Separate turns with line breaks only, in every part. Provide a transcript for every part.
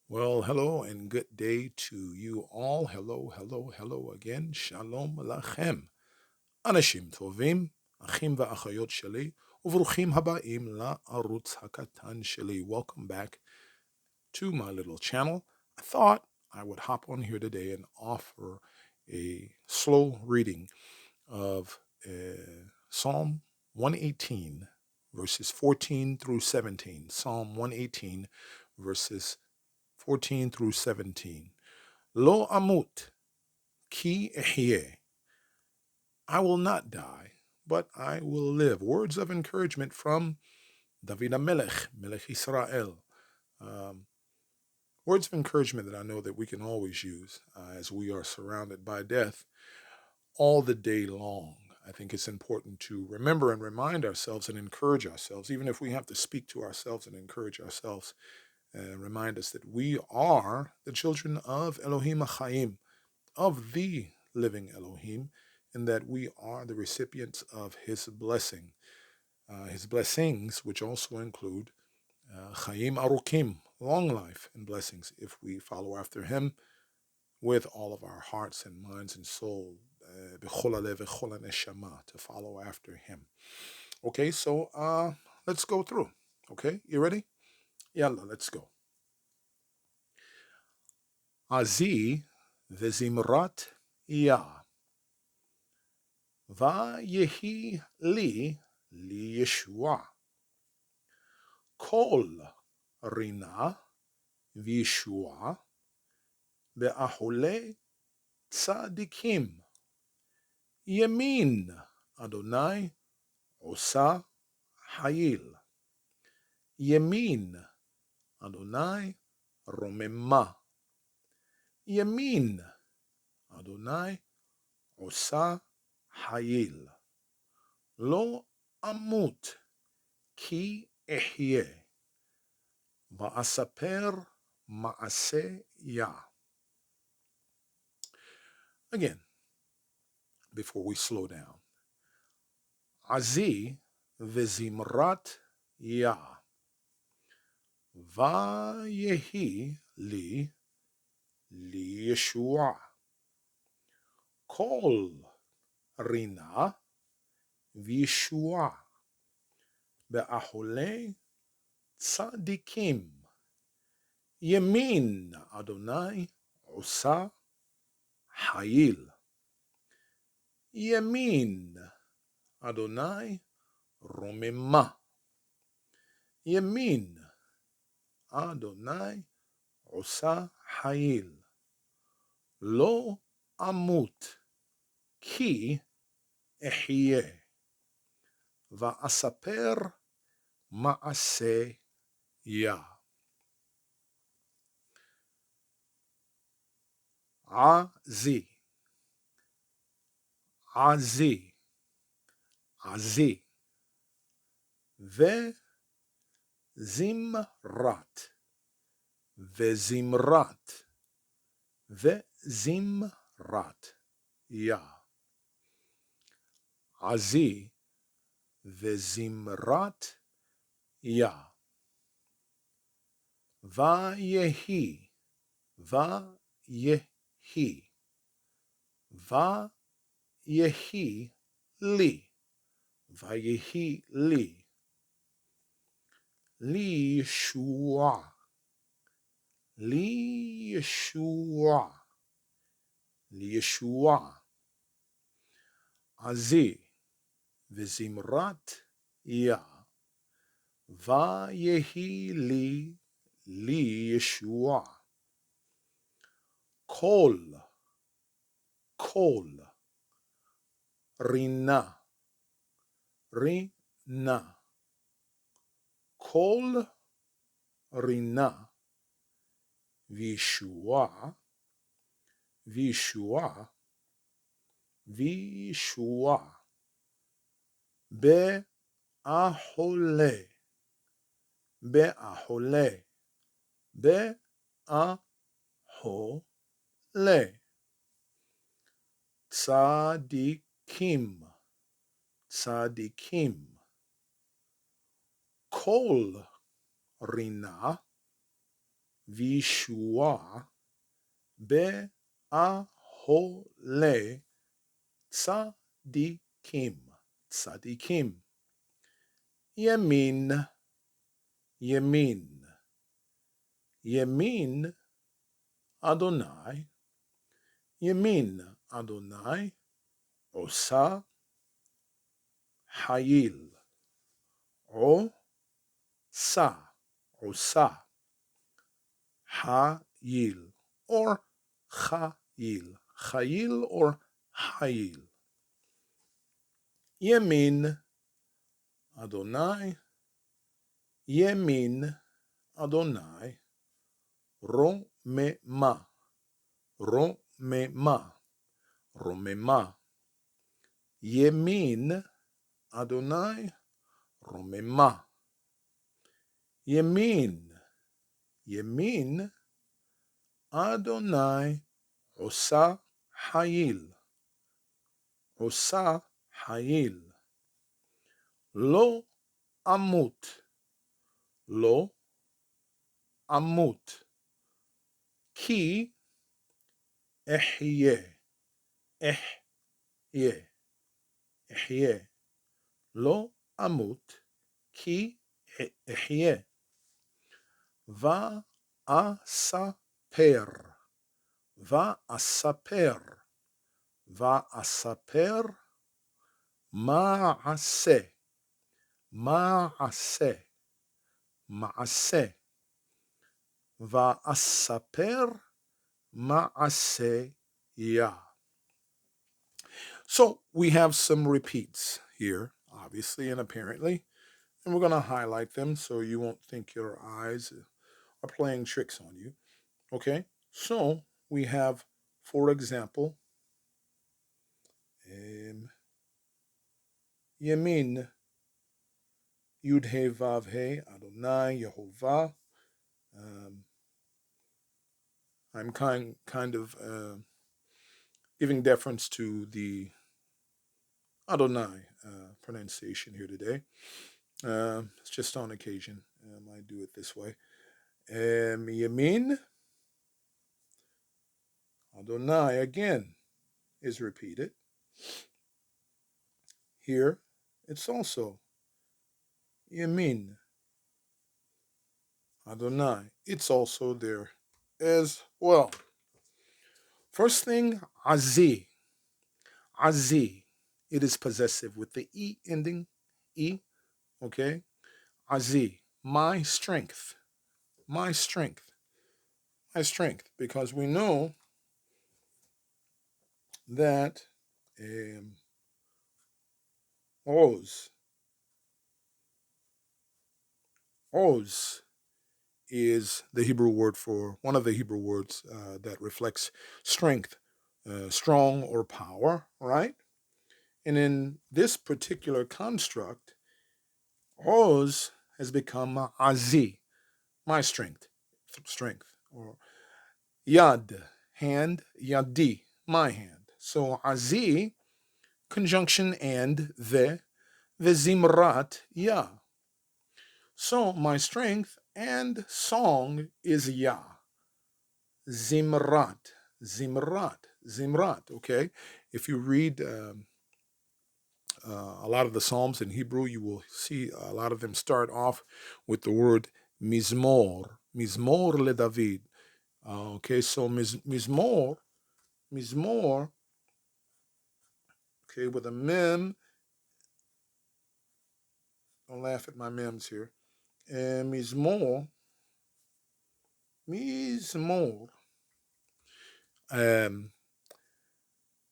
Well, hello and good day to you all. Hello, hello, hello again. Shalom lachem. אנשים טובים, אחים ואחיות שלי, וברוכים הבאים לערוץ הקטן שלי. Welcome back to my little channel. I thought I would hop on here today and offer a slow reading of Psalm 118, verses 14 through 17. Psalm 118, verses 14 through 17. Lo amut ki ahye. I will not die, but I will live. Words of encouragement from David HaMelech, Melech Israel. Um, Words of encouragement that I know that we can always use as we are surrounded by death all the day long. I think it's important to remember and remind ourselves and encourage ourselves, even if we have to speak to ourselves and encourage ourselves and remind us that we are the children of Elohim HaChaim, of the living Elohim, and that we are the recipients of his his blessings, which also include Chaim Arukim, long life and blessings, if we follow after him with all of our hearts and minds and soul, b'chol halev v'chol haneshama, to follow after him. Okay, so let's go through. Okay, you ready? Yalla, let's go. Azi vezimrat Yah. Vayehi li Yeshua. Kol rina v'Yeshua be'ahole tzadikim. Yemin Adonai osa hayil. Yemin Adonai romema. Yemin Adonai osa hayil. Lo amut ki ehye. Va'asaper ma'ase Yah. Again, before we slow down. Azi vezimrat Yah. Vayehi li Yeshua. Kol rina v'Yeshua be'ahole tzadikim. Yemin Adonai osa hayil. Yemin Adonai romema. Yemin Adonai osa hayil. Lo amut ki ehye. Va'asaper ma'ase Yah. Azi, azi, azi. Vezimrat, vezimrat, vezimrat Yah. Azi vezimrat Yah. Vayehi, vayehi, vayehi li, vayehi li, li Yeshua, li Yeshua, li Yeshua. Azi וזמרת יה, ויהי לי ישוע. כל רינה, רינה, כל רינה, וישוע, וישוע, וישוע. באחולה, באחולה, באחולה. צדיקים, צדיקים. כל רינה וישועה באהולי צדיקים. צדיקים. ימין, ימין. ימין אדוני, ימין אדוני עושה חיל. עושה, עושה חיל, or חיל, חיל or חיל. ימין אדוני, ימין אדוני רוממה, רוממה, רוממה. ימין אדוני רוממה. ימין, ימין אדוני עושה חיל, עושה חיל. לא אמות, לא אמות, כי אחיה, אחיה, אחיה. לא אמות, כי אחיה. ואספר, ואספר, ואספר מעשה, מעשה, מעשה. ואספר מעשיה. So we have some repeats here, obviously and apparently, and we're going to highlight them so you won't think your eyes are playing tricks on you. Okay, so we have, for example, Yemin, Yud He Vav He, Adonai, Yehovah. I'm kind of giving deference to the Adonai pronunciation here today. It's just on occasion. I do it this way. Yemin, Adonai again is repeated. Here, it's also Yemin, Adonai. It's also there as well. First thing, Azi. Azi. It is possessive with the E ending. E. Okay. Azi. My strength. My strength. My strength. Because we know that Oz is the Hebrew word for, one of the Hebrew words that reflects strength, strong or power, right? And in this particular construct, Oz has become Azi, my strength, or Yad, hand, Yadi, my hand. So Azi, conjunction and the Zimrat, Ya. So my strength and song is Ya. Zimrat, Zimrat, Zimrat, okay? If you read a lot of the Psalms in Hebrew, you will see a lot of them start off with the word Mizmor, Mizmor le David. Okay, so Mizmor, okay, with a mem. Don't laugh at my mems here. And Mizmor.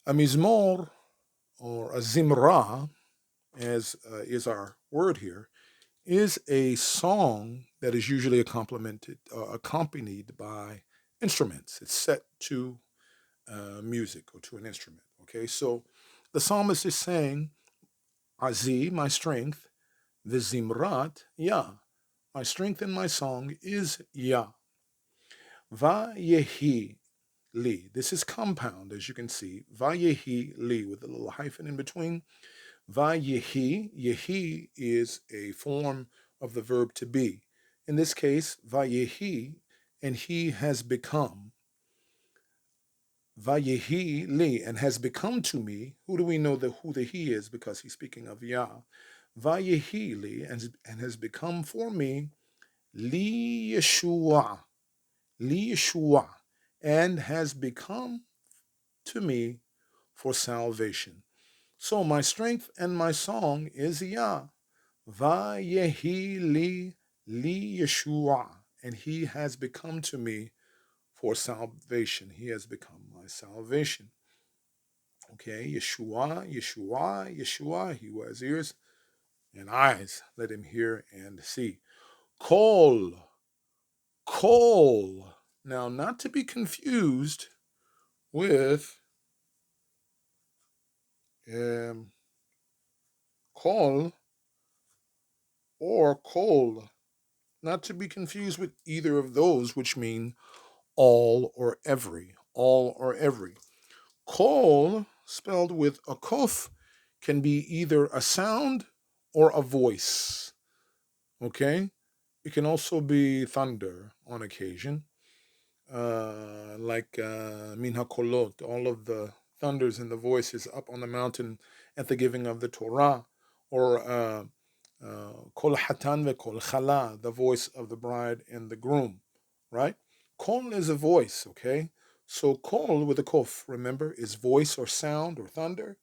A Mizmor or a Zimra, as is our word here, is a song that is usually accompanied by instruments. It's set to music or to an instrument. Okay, so the psalmist is saying, Azi, my strength, the Zimrat, Ya. My strength and my song is Ya. Va-yehi li. This is compound, as you can see. Va-yehi li, with a little hyphen in between. Va-yehi. Yehi is a form of the verb to be. In this case, va-yehi, and he has become. Vayehi li, and has become to me. Who do we know who the he is? Because he's speaking of Yah. Vayehi li, and has become for me, li Yeshua, and has become to me for salvation. So my strength and my song is Yah. Vayehi li Yeshua, and he has become to me for salvation. He has become my salvation. Okay, Yeshua, Yeshua, Yeshua. He who has ears and eyes, let him hear and see. Kol, kol. Now, not to be confused with kol or kol. Not to be confused with either of those, which mean all or every. All or every. Kol, spelled with a kof, can be either a sound or a voice. Okay? It can also be thunder on occasion, like Min HaKolot, all of the thunders and the voices up on the mountain at the giving of the Torah, or Kol Hatan ve Kol Chala, the voice of the bride and the groom, right? Kol is a voice, okay? So Kol with a kof, remember, is voice or sound or thunder,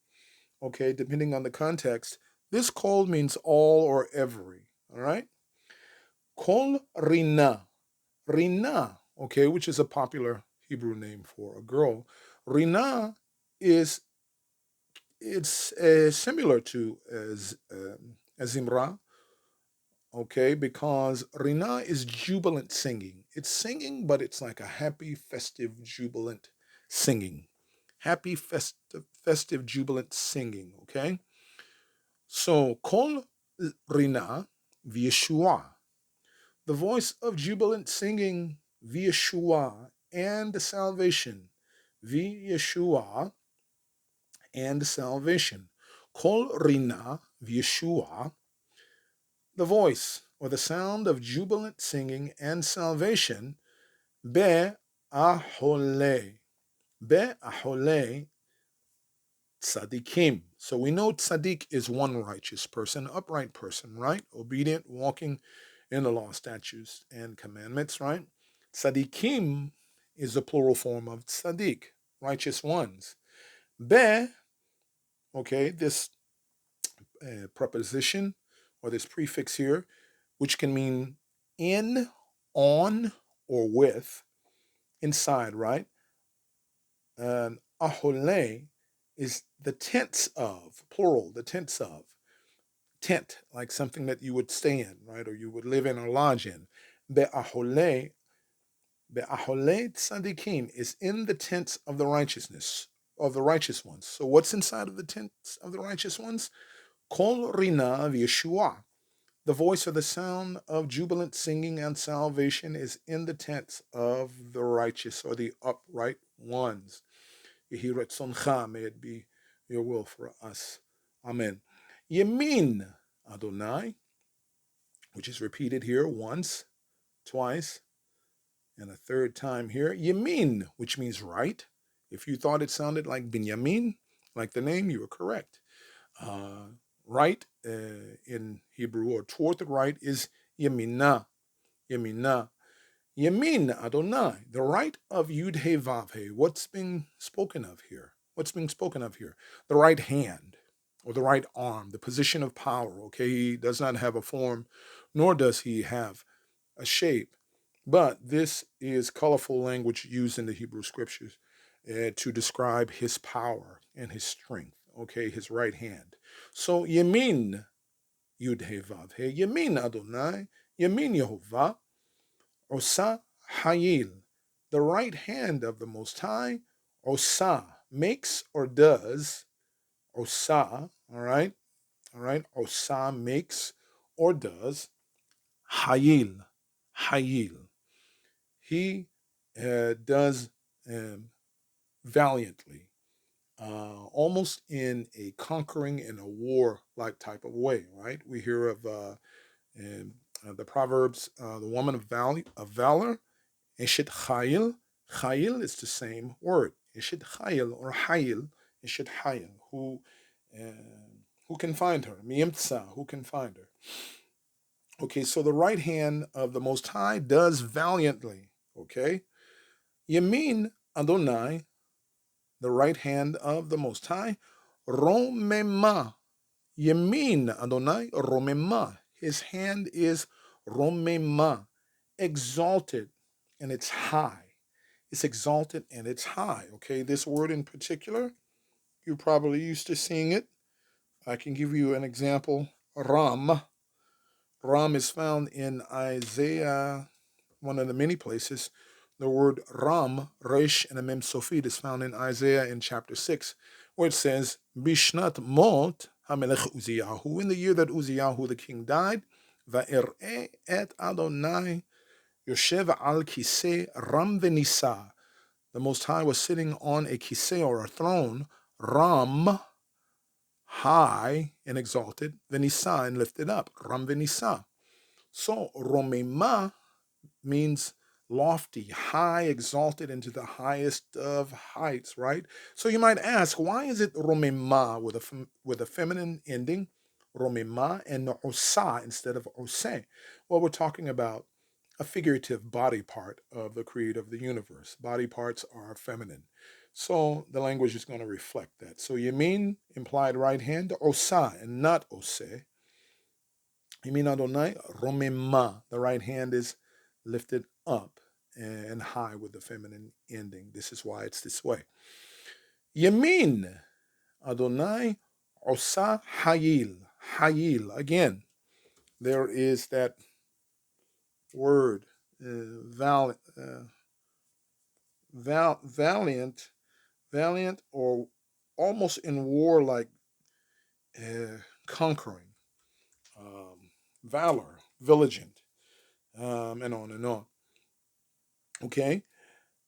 okay, depending on the context. This Kol means all or every, all right? Kol Rina. Rina, okay, which is a popular Hebrew name for a girl. Rina is it's similar to Zimra, okay, because Rina is jubilant singing. It's singing, but it's like a happy, festive, jubilant singing. Happy, festive, jubilant singing, okay? So, Kol Rina v'Yeshua, the voice of jubilant singing v'Yeshua and salvation. V'Yeshua and salvation. Kol Rina v'Yeshua, the voice or the sound of jubilant singing and salvation. Be'ahole. Be'ahole tzadikim. So we know tzaddik is one righteous person, upright person, right? Obedient, walking in the law, statutes, and commandments, right? Tzadikim is the plural form of tzaddik, righteous ones. Be, okay, this preposition or this prefix here, which can mean in, on, or with, inside, right? And ahole is the tense of, plural, the tense of. Tent, like something that you would stay in, right? Or you would live in or lodge in. Be'ahole tzadikim is in the tents of the righteousness, of the righteous ones. So what's inside of the tents of the righteous ones? Kol Rina v'Yeshua. The voice or the sound of jubilant singing and salvation is in the tents of the righteous or the upright ones. Yehi ratzoncha, may it be your will for us. Amen. Yemin Adonai, which is repeated here once, twice, and a third time here. Yemin, which means right. If you thought it sounded like Binyamin, like the name, you were correct. Right in Hebrew, or toward the right, is Yeminah. Yeminah. Yemin Adonai, the right of Yud He Vav He. What's being spoken of here? What's being spoken of here? The right hand or the right arm, the position of power. Okay, he does not have a form, nor does he have a shape. But this is colorful language used in the Hebrew scriptures to describe his power and his strength. Okay, his right hand. So Yemin Yud He Vav He, Yemin Adonai, Yemin Yehovah, Osa Hayil, the right hand of the Most High. Osa makes or does. Osa, all right. Osa makes or does. Hayil, Hayil. He does valiantly, almost in a conquering in a war-like type of way, right? We hear of the Proverbs, the woman of valor Eshet chayil. Chayil is the same word. Eshet chayil or hayil. Eshet hayil. Who can find her? Miyemtsa. Who can find her? Okay, so the right hand of the Most High does valiantly. Okay, Yamin Adonai, the right hand of the Most High, Romema. Yamin Adonai Romema. His hand is Romema, exalted, and it's high. It's exalted and it's high. Okay, this word in particular, you're probably used to seeing it. I can give you an example. Ram. Ram is found in Isaiah, one of the many places. The word Ram, Resh, and a Mem Sofit is found in Isaiah in chapter 6, where it says, Bishnat Mot HaMelech Uziyahu, in the year that Uziyahu the king died, Va'er'e et Adonai Yoshev al Kiseh Ram Venisa. The Most High was sitting on a kiseh or a throne, Ram, high and exalted, Venisa, and lifted up, Ram Venisa. So Romema means lofty, high, exalted into the highest of heights, right? So you might ask, why is it Romema with a feminine ending, Romema, and Osa instead of Ose? Well, we're talking about a figurative body part of the creator of the universe. Body parts are feminine. So the language is going to reflect that. So Yamin, implied right hand, Osa, and not Ose. Yamin Adonai, Romema. The right hand is lifted up and high with the feminine ending. This is why it's this way. Yamin Adonai, Osa Hayil. Hayil. Again, there is that word, valiant, or almost in war like conquering, valor, vigilant, and on and on. Okay.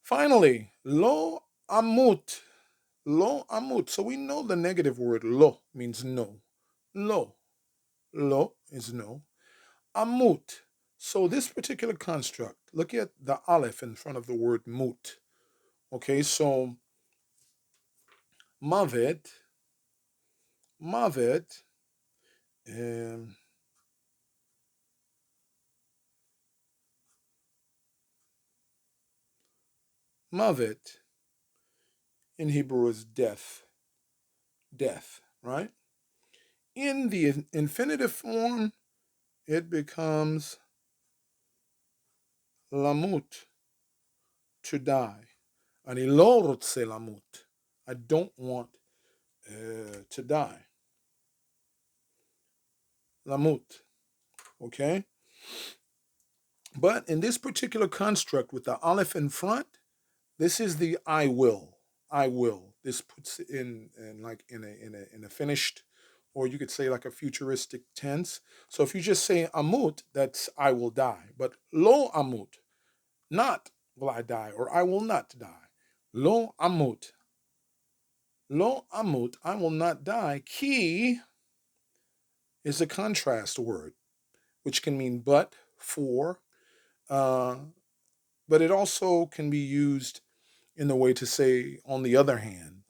Finally, lo amut. Lo amut. So we know the negative word lo means no. Lo. Lo is no. Amut. So this particular construct, look at the aleph in front of the word mut. Okay, so mavet, mavet, um, mavet in Hebrew is death. Death, right? In the infinitive form, it becomes lamut, to die. Ani lo rotse lamut. I don't want to die. Lamut, okay? But in this particular construct with the aleph in front, this is the I will. I will. This puts it in like in a finished, or you could say like a futuristic tense. So if you just say amut, that's I will die. But lo amut, not will I die, or I will not die. Lo amut. Lo amut, I will not die. Ki is a contrast word, which can mean but, for, uh, but it also can be used in the way to say, on the other hand,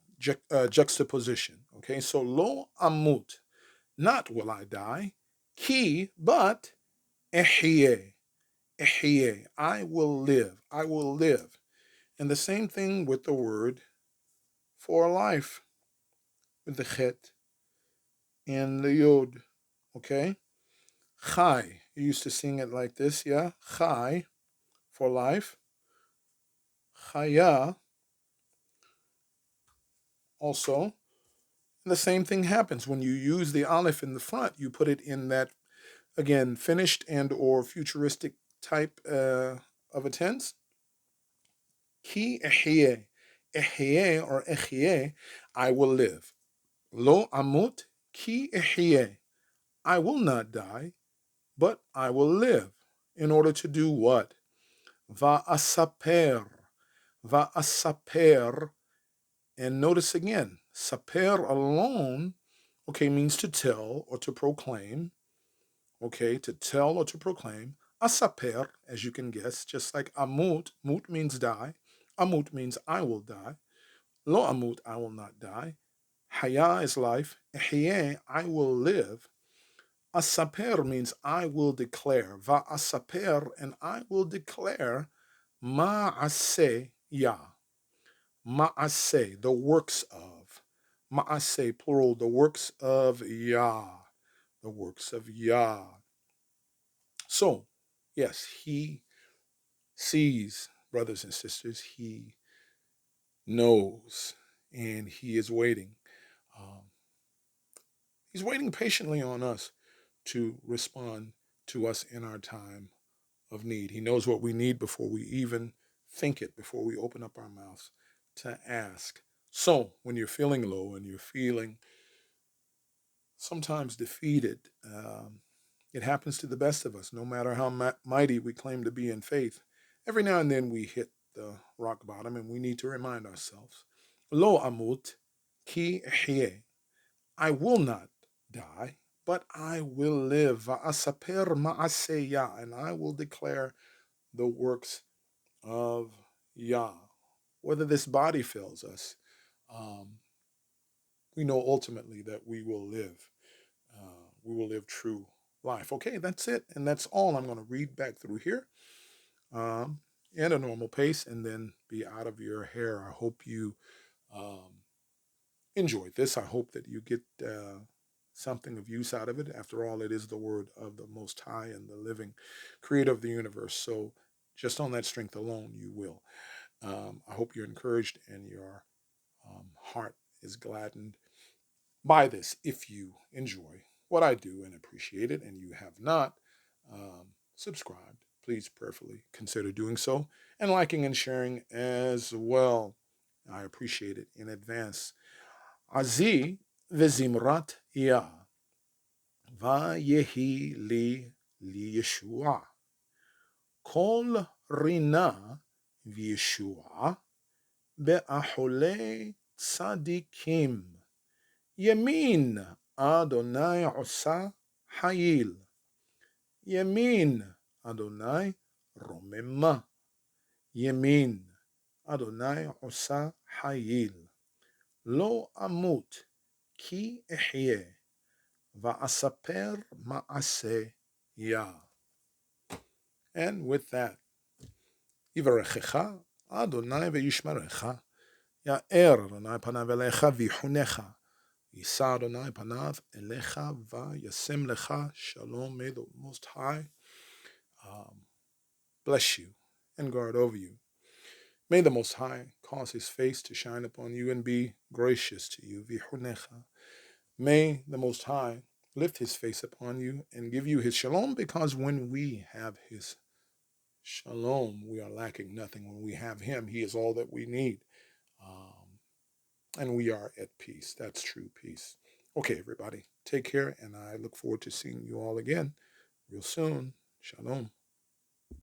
juxtaposition. Okay, so lo amut, not will I die. Ki, but ehye, ehye, I will live, I will live. And the same thing with the word for life, with the chet and the yod. Okay, chai. You used to sing it like this, yeah? Chai, for life. Chaya, also. And the same thing happens when you use the aleph in the front. You put it in that, again, finished and or futuristic type of a tense. Ki ehye. Ehye or ehye, I will live. Lo amut ki ehye. I will not die, but I will live. In order to do what? Va'asaper. Va'asaper. And notice again, saper alone, okay, means to tell or to proclaim. Okay, to tell or to proclaim. Asaper, as you can guess, just like amut, mut means die. Amut means I will die. Lo amut, I will not die. Haya is life. Ihye, I will live. Asaper means I will declare. Va asaper, and I will declare ma'aseh ya. Ma'aseh, the works of. Ma'aseh, plural, the works of Yah. The works of Yah. So, yes, he sees, brothers and sisters, he knows, and he is waiting. Um, he's waiting patiently on us to respond to us in our time of need. He knows what we need before we even think it, before we open up our mouths to ask. So, when you're feeling low and you're feeling sometimes defeated, it happens to the best of us, no matter how mighty we claim to be in faith. Every now and then we hit the rock bottom and we need to remind ourselves, Lo amut ki ihye. I will not die, but I will live. Va'asaper ma'aseya, and I will declare the works of Yah. Whether this body fails us, um, we know ultimately that we will live. We will live true life. Okay, that's it. And that's all I'm going to read back through here at a normal pace and then be out of your hair. I hope you enjoyed this. I hope that you get something of use out of it. After all, it is the word of the Most High and the living creator of the universe. So just on that strength alone, you will. I hope you're encouraged and your heart is gladdened by this if you enjoy what I do and appreciate it, and you have not subscribed, please prayerfully consider doing so and liking and sharing as well. I appreciate it in advance. Azi vezimrat ya va yehi li Yeshua kol rina v'Yeshua be'ahole tzadikim. Yemin Adonai osa hayil. Yemin Adonai romema. Yemin Adonai osa hayil. Lo amut ki ehye. Va'asaper ma'aseh ya. And with that, Yivarechecha Adonai ve'yishmerecha. Ya'er Adonai panav elecha v'yichunecha. Yisa Adonai panav elecha vayasem lecha shalom. May the Most High bless you and guard over you. May the Most High cause his face to shine upon you and be gracious to you. Vihunecha. May the Most High lift his face upon you and give you his shalom, because when we have his shalom, we are lacking nothing. When we have him, he is all that we need. And we are at peace. That's true peace. Okay, everybody, take care, and I look forward to seeing you all again real soon. Shalom.